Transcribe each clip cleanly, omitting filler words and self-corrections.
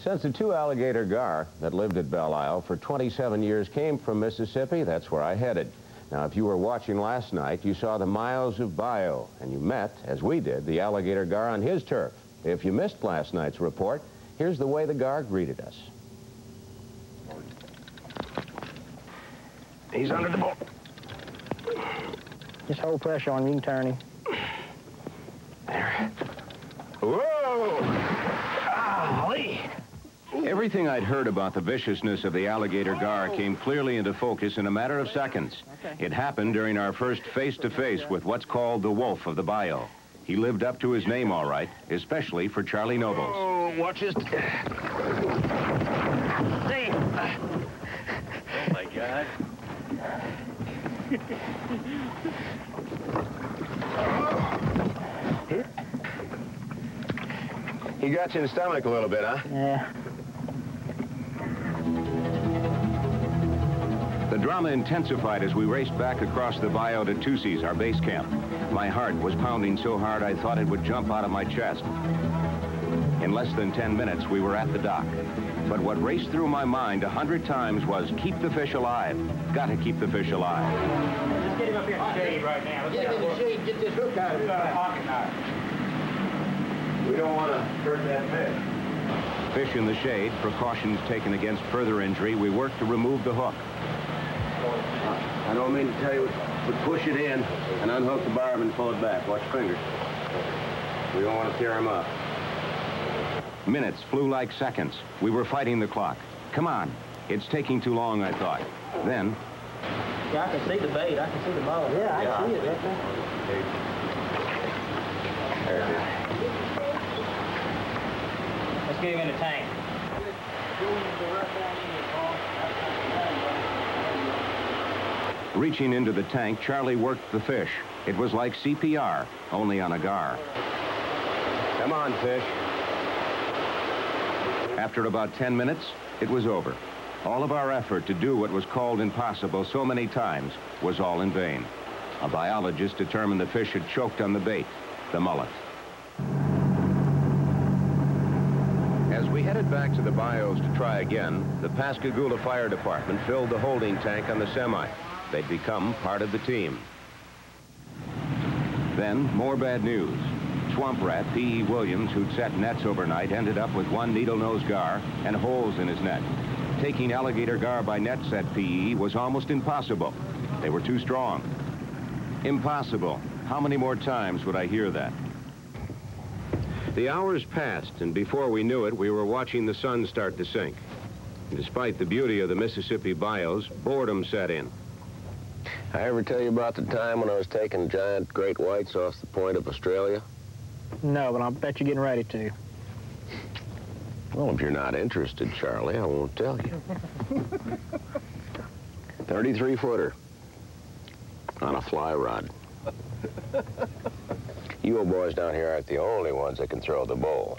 Since the two alligator gar that lived at Belle Isle for 27 years came from Mississippi, that's where I headed. Now, if you were watching last night, you saw the miles of bayou, and you met, as we did, the alligator gar on his turf. If you missed last night's report, here's the way the gar greeted us. He's under the boat. Just hold pressure on him, you can turn him. There. Whoa! Golly! Everything I'd heard about the viciousness of the alligator gar came clearly into focus in a matter of seconds. It happened during our first face-to-face with what's called the wolf of the bayou. He lived up to his name all right, especially for Charlie Nobles. Oh, watch this. See? Oh, my God. He got you in the stomach a little bit, huh? Yeah. The drama intensified as we raced back across the bayou to Tussie's, our base camp. My heart was pounding so hard I thought it would jump out of my chest. In less than 10 minutes, we were at the dock. But what raced through my mind 100 times was keep the fish alive. Gotta keep the fish alive. Let's get him up here in the shade right now. Let's get him in the shade, get this hook out of his pocket knife. We don't want to hurt that fish. Fish in the shade, precautions taken against further injury, we worked to remove the hook. I don't mean to tell you, but push it in and unhook the barb and pull it back. Watch your fingers. We don't want to tear him up. Minutes flew like seconds. We were fighting the clock. Come on. It's taking too long, I thought. Then... Yeah, I can see the bait. I can see the ball. Yeah, I see it right there. There it is. Let's get him in the tank. Reaching into the tank, Charlie worked the fish. It was like CPR, only on a gar. Come on, fish. After about 10 minutes, it was over. All of our effort to do what was called impossible so many times was all in vain. A biologist determined the fish had choked on the bait, the mullet. As we headed back to the bayous to try again, the Pascagoula Fire Department filled the holding tank on the semi. They'd become part of the team. Then, more bad news. Swamp rat P.E. Williams, who'd set nets overnight, ended up with one needle-nose gar and holes in his net. Taking alligator gar by net, said P.E., was almost impossible. They were too strong. Impossible. How many more times would I hear that? The hours passed, and before we knew it, we were watching the sun start to sink. Despite the beauty of the Mississippi bayous, boredom set in. I ever tell you about the time when I was taking giant great whites off the point of Australia? No, but I'll bet you're getting ready to. Well, if you're not interested, Charlie, I won't tell you. 33-footer on a fly rod. You old boys down here aren't the only ones that can throw the bowl.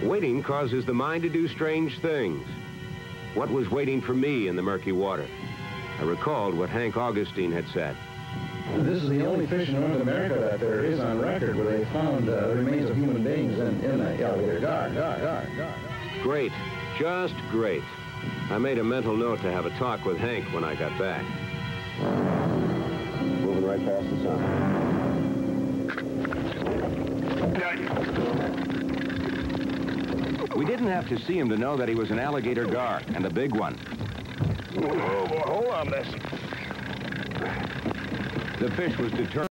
Waiting causes the mind to do strange things. What was waiting for me in the murky water? I recalled what Hank Augustine had said. This is the only fish in North America that there is on record where they found remains of human beings in the alligator gar. Great, just great. I made a mental note to have a talk with Hank when I got back. Moving right past the sun. We didn't have to see him to know that he was an alligator gar, and a big one. Oh, boy, hold on, Bessie. The fish was determined.